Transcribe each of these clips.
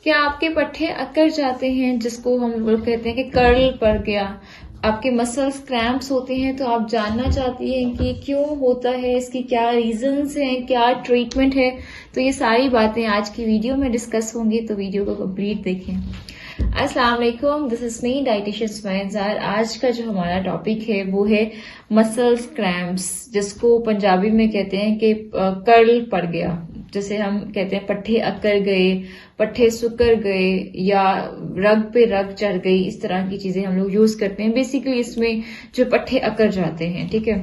کیا آپ کے پٹھے اکڑ جاتے ہیں، جس کو ہم لوگ کہتے ہیں کہ کرل پڑ گیا، آپ کے مسلز کریمپس ہوتے ہیں، تو آپ جاننا چاہتی ہیں کہ کیوں ہوتا ہے، اس کی کیا ریزنز ہیں، کیا ٹریٹمنٹ ہے؟ تو یہ ساری باتیں آج کی ویڈیو میں ڈسکس ہوں گی، تو ویڈیو کو کمپلیٹ دیکھیں۔ السلام علیکم، دس از می ڈائٹیشین سمیہ اظہار۔ آج کا جو ہمارا ٹاپک ہے وہ ہے مسلز کریمپس، جس کو پنجابی میں کہتے ہیں کہ کرل پڑ گیا، جسے ہم کہتے ہیں پٹھے اکڑ گئے، پٹھے سکڑ گئے، یا رگ پہ رگ چڑھ گئی، اس طرح کی چیزیں ہم لوگ یوز کرتے ہیں بیسیکلی اس میں جو پٹھے اکڑ جاتے ہیں، ٹھیک ہے۔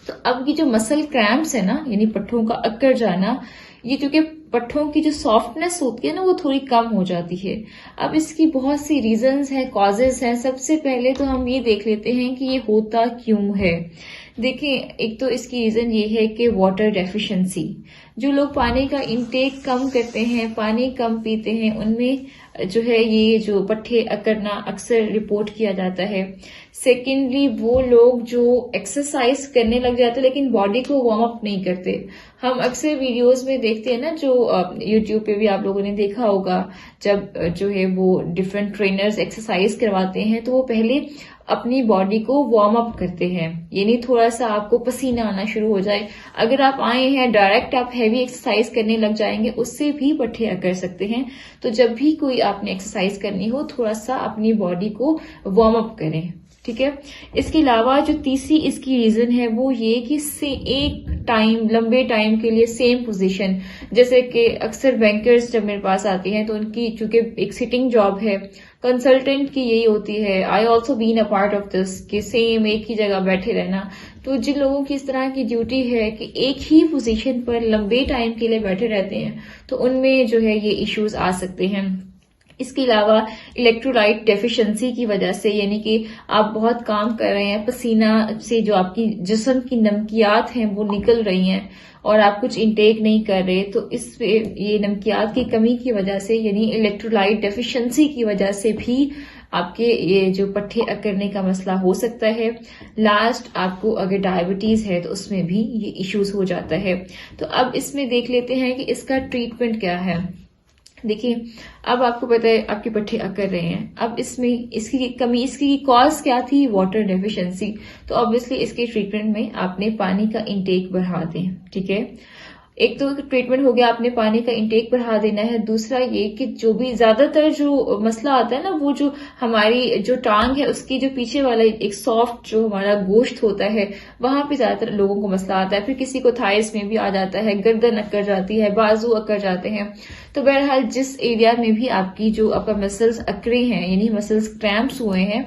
تو اب یہ جو مسل کریمپس ہے نا، یعنی پٹھوں کا اکڑ جانا، یہ چونکہ پٹھوں کی جو سافٹنس ہوتی ہے نا وہ تھوڑی کم ہو جاتی ہے۔ اب اس کی بہت سی ریزنز ہیں، کازز ہیں۔ سب سے پہلے تو ہم یہ دیکھ لیتے ہیں کہ یہ ہوتا کیوں ہے۔ دیکھیں، ایک تو اس کی ریزن یہ ہے کہ واٹر ڈیفیشنسی، جو لوگ پانی کا انٹیک کم کرتے ہیں، پانی کم پیتے ہیں، ان میں جو ہے یہ جو پٹھے اکڑنا اکثر رپورٹ کیا جاتا ہے۔ سیکنڈلی، وہ لوگ جو ایکسرسائز کرنے لگ جاتے ہیں لیکن باڈی کو وارم اپ نہیں کرتے۔ ہم اکثر ویڈیوز میں دیکھتے ہیں نا، جو یوٹیوب پہ بھی آپ لوگوں نے دیکھا ہوگا، جب جو ہے وہ ڈفرینٹ ٹرینرز ایکسرسائز کرواتے ہیں تو وہ پہلے اپنی باڈی کو وارم اپ کرتے ہیں، یعنی تھوڑا سا آپ کو پسینہ آنا شروع ہو جائے۔ اگر آپ آئے ہیں ڈائریکٹ آپ ہیوی ایکسرسائز کرنے لگ جائیں گے، اس سے بھی پٹھے اکڑ سکتے ہیں۔ تو جب بھی کوئی آپ نے ایکسرسائز کرنی ہو، تھوڑا سا اپنی باڈی کو وارم اپ کریں، ٹھیک ہے۔ اس کے علاوہ جو تیسری اس کی ریزن ہے وہ یہ کہ ایک ٹائم، لمبے ٹائم کے لیے سیم پوزیشن، جیسے کہ اکثر بینکرز جب میرے پاس آتی ہیں تو ان کی چونکہ ایک سٹنگ جاب ہے، کنسلٹنٹ کی یہی ہوتی ہے، I also been a part of this, کہ سیم ایک ہی جگہ بیٹھے رہنا۔ تو جن لوگوں کی اس طرح کی ڈیوٹی ہے کہ ایک ہی پوزیشن پر لمبے ٹائم کے لیے بیٹھے رہتے ہیں، تو ان میں جو ہے یہ ایشوز آ سکتے ہیں۔ اس کے علاوہ الیکٹرولائٹ ڈیفیشنسی کی وجہ سے، یعنی کہ آپ بہت کام کر رہے ہیں، پسینہ سے جو آپ کی جسم کی نمکیات ہیں وہ نکل رہی ہیں اور آپ کچھ انٹیک نہیں کر رہے، تو اس پہ یہ نمکیات کی کمی کی وجہ سے، یعنی الیکٹرولائٹ ڈیفیشنسی کی وجہ سے بھی آپ کے یہ جو پٹھے اکڑنے کا مسئلہ ہو سکتا ہے۔ لاسٹ، آپ کو اگر ڈائبٹیز ہے تو اس میں بھی یہ ایشوز ہو جاتا ہے۔ تو اب اس میں دیکھ لیتے ہیں کہ اس کا ٹریٹمنٹ کیا ہے۔ دیکھیے، اب آپ کو پتا ہے آپ کے پٹھے اکڑ رہے ہیں، اب اس میں اس کی کمی، اس کی کاز کیا تھی؟ Water deficiency. تو obviously اس کے ٹریٹمنٹ میں آپ نے پانی کا انٹیک بڑھا دیں، ٹھیک ہے۔ ایک تو ٹریٹمنٹ ہو گیا، آپ نے پانی کا انٹیک بڑھا دینا ہے۔ دوسرا یہ کہ جو بھی زیادہ تر جو مسئلہ آتا ہے نا، وہ جو ہماری جو ٹانگ ہے اس کی جو پیچھے والا ایک سافٹ جو ہمارا گوشت ہوتا ہے، وہاں پہ زیادہ تر لوگوں کو مسئلہ آتا ہے۔ پھر کسی کو تھائز میں بھی آ جاتا ہے، گردن اکڑ جاتی ہے، بازو اکڑ جاتے ہیں۔ تو بہرحال جس ایریا میں بھی آپ کی جو آپ کا مسلز اکڑے ہیں، یعنی مسلز کریمپس ہوئے ہیں،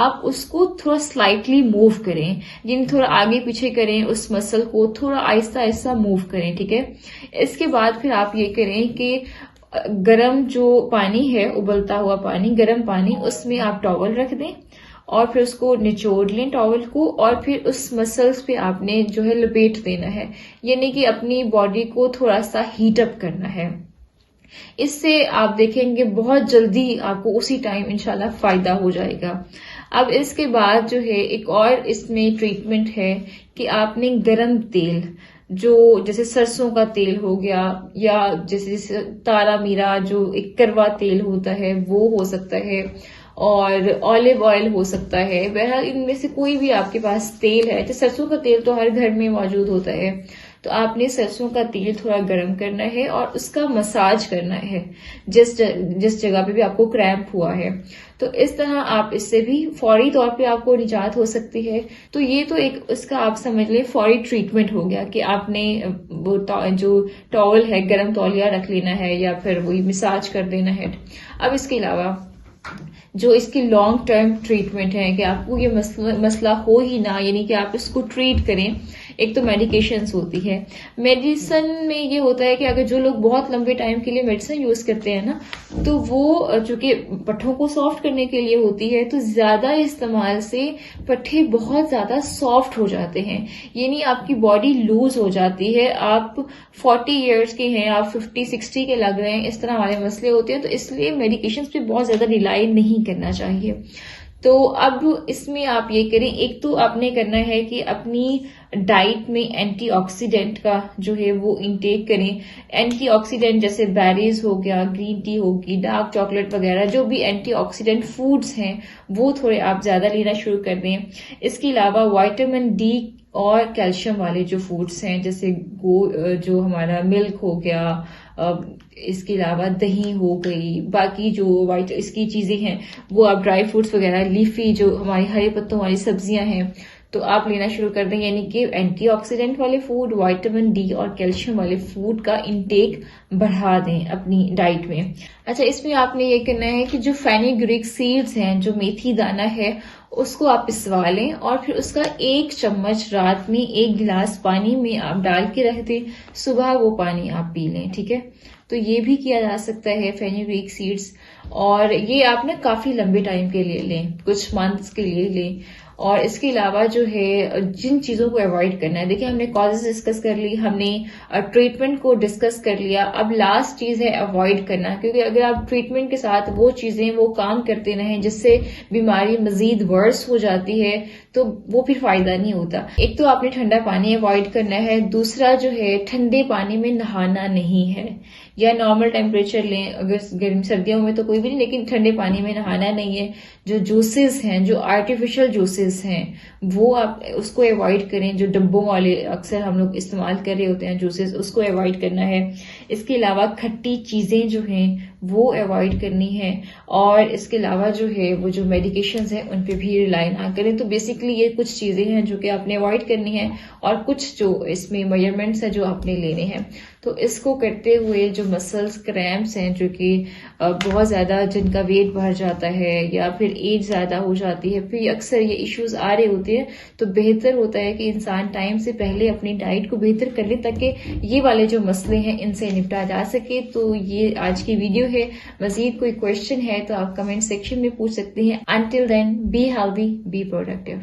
آپ اس کو تھوڑا سلائٹلی موو کریں، یعنی تھوڑا آگے پیچھے کریں، اس مسل کو تھوڑا آہستہ آہستہ موو کریں، ٹھیک ہے۔ اس کے بعد پھر آپ یہ کریں کہ گرم جو پانی ہے، ابلتا ہوا پانی، گرم پانی، اس میں آپ ٹاول رکھ دیں اور پھر اس کو نچوڑ لیں ٹاول کو، اور پھر اس مسلز پہ آپ نے جو ہے لپیٹ دینا ہے، یعنی کہ اپنی باڈی کو تھوڑا سا ہیٹ اپ کرنا ہے۔ اس سے آپ دیکھیں گے بہت جلدی آپ کو اسی ٹائم انشاءاللہ فائدہ ہو جائے گا۔ اب اس کے بعد جو ہے ایک اور اس میں ٹریٹمنٹ ہے کہ آپ نے گرم تیل، جو جیسے سرسوں کا تیل ہو گیا، یا جیسے تارا میرا جو ایک کروا تیل ہوتا ہے وہ ہو سکتا ہے، اور آلیو آئل ہو سکتا ہے۔ بہرحال ان میں سے کوئی بھی آپ کے پاس تیل ہے، جیسے سرسوں کا تیل تو ہر گھر میں موجود ہوتا ہے، تو آپ نے سرسوں کا تیل تھوڑا گرم کرنا ہے اور اس کا مساج کرنا ہے جس جگہ پہ بھی آپ کو کریمپ ہوا ہے۔ تو اس طرح آپ اس سے بھی فوری طور پہ آپ کو نجات ہو سکتی ہے۔ تو یہ تو ایک اس کا آپ سمجھ لیں فوری ٹریٹمنٹ ہو گیا کہ آپ نے وہ جو ٹاول ہے، گرم تولیہ رکھ لینا ہے یا پھر وہی مساج کر دینا ہے۔ اب اس کے علاوہ جو اس کی لانگ ٹرم ٹریٹمنٹ ہے کہ آپ کو یہ مسئلہ ہو ہی نہ، یعنی کہ آپ اس کو ٹریٹ کریں، ایک تو میڈیکیشنز ہوتی ہے۔ میڈیسن میں یہ ہوتا ہے کہ اگر جو لوگ بہت لمبے ٹائم کے لیے میڈیسن یوز کرتے ہیں نا، تو وہ چونکہ پٹھوں کو سافٹ کرنے کے لیے ہوتی ہے، تو زیادہ استعمال سے پٹھے بہت زیادہ سافٹ ہو جاتے ہیں، یعنی آپ کی باڈی لوز ہو جاتی ہے۔ آپ 40 ایئرس کے ہیں، آپ 50 60 کے لگ رہے ہیں، اس طرح والے مسئلے ہوتے ہیں۔ تو اس لیے میڈیکیشنز پہ بہت زیادہ ریلائی نہیں کرنا چاہیے۔ تو اب اس میں آپ یہ کریں، ایک تو آپ نے کرنا ہے کہ اپنی ڈائٹ میں اینٹی آکسیڈنٹ کا جو ہے وہ انٹیک کریں. اینٹی آکسیڈنٹ جیسے بیریز ہو گیا، گرین ٹی ہوگی، ڈارک چاکلیٹ وغیرہ، جو بھی اینٹی آکسیڈنٹ فوڈز ہیں وہ تھوڑے آپ زیادہ لینا شروع کر دیں. اس کے علاوہ وائٹامن ڈی اور کیلشیم والے جو فوڈس ہیں جیسے جو ہمارا ملک ہو گیا، اس کے علاوہ دہی ہو گئی، باقی جو اس کی چیزیں ہیں وہ آپ ڈرائی فروٹس وغیرہ، لیفی جو ہماری ہرے پتوں والی سبزیاں ہیں تو آپ لینا شروع کر دیں. یعنی کہ اینٹی آکسیڈنٹ والے فوڈ، وائٹامن ڈی اور کیلشیم والے فوڈ کا انٹیک بڑھا دیں اپنی ڈائٹ میں. اچھا، اس میں آپ نے یہ کرنا ہے کہ جو فینیگریک سیڈز ہیں، جو میتھی دانہ ہے، اس کو آپ پسوا لیں اور پھر اس کا 1 چمچ رات میں 1 گلاس پانی میں آپ ڈال کے رکھ دیں، صبح وہ پانی آپ پی لیں. ٹھیک ہے، تو یہ بھی کیا جا سکتا ہے فینیگریک سیڈز. اور یہ آپ نے کافی لمبے ٹائم کے لیے لیں، کچھ منتھس کے لیے لیں. اور اس کے علاوہ جو ہے جن چیزوں کو اوائڈ کرنا ہے، دیکھیں ہم نے کازز ڈسکس کر لی، ہم نے ٹریٹمنٹ کو ڈسکس کر لیا، اب لاسٹ چیز ہے اوائڈ کرنا. کیونکہ اگر آپ ٹریٹمنٹ کے ساتھ وہ چیزیں وہ کام کرتے رہیں جس سے بیماری مزید ورس ہو جاتی ہے تو وہ پھر فائدہ نہیں ہوتا. ایک تو آپ نے ٹھنڈا پانی اوائڈ کرنا ہے، دوسرا جو ہے ٹھنڈے پانی میں نہانا نہیں ہے، یا نارمل ٹیمپریچر لیں، اگر سردیوں میں تو کوئی بھی نہیں، لیکن ٹھنڈے پانی میں نہانا نہیں ہے. جو جوسز ہیں، جو آرٹیفیشل جوسز ہیں، وہ آپ اس کو اوائڈ کریں. جو ڈبوں والے اکثر ہم لوگ استعمال کر رہے ہوتے ہیں جوسز، اس کو اوائڈ کرنا ہے. اس کے علاوہ کھٹی چیزیں جو ہیں وہ اوائڈ کرنی ہے. اور اس کے علاوہ جو ہے وہ جو میڈیکیشنز ہیں ان پہ بھی ریلائی نہ کریں. تو بیسکلی یہ کچھ چیزیں ہیں جو کہ آپ نے اوائڈ کرنی ہے، اور کچھ جو اس میں میجرمنٹس ہیں جو آپ نے لینے ہیں. تو اس کو کرتے ہوئے جو مسلز کریمپس ہیں، جو کہ بہت زیادہ جن کا ویٹ بڑھ جاتا ہے یا پھر ایج زیادہ ہو جاتی ہے، پھر اکثر یہ ایشوز آ رہے ہوتے ہیں، تو بہتر ہوتا ہے کہ انسان ٹائم سے پہلے اپنی ڈائٹ کو بہتر کر لے تاکہ یہ والے جو مسئلے ہیں ان سے نپٹا جا سکے. تو یہ آج کی ویڈیو ہے. مزید کوئی کوشچن ہے تو آپ کمنٹ سیکشن میں پوچھ سکتے ہیں. Until then, be healthy, be productive.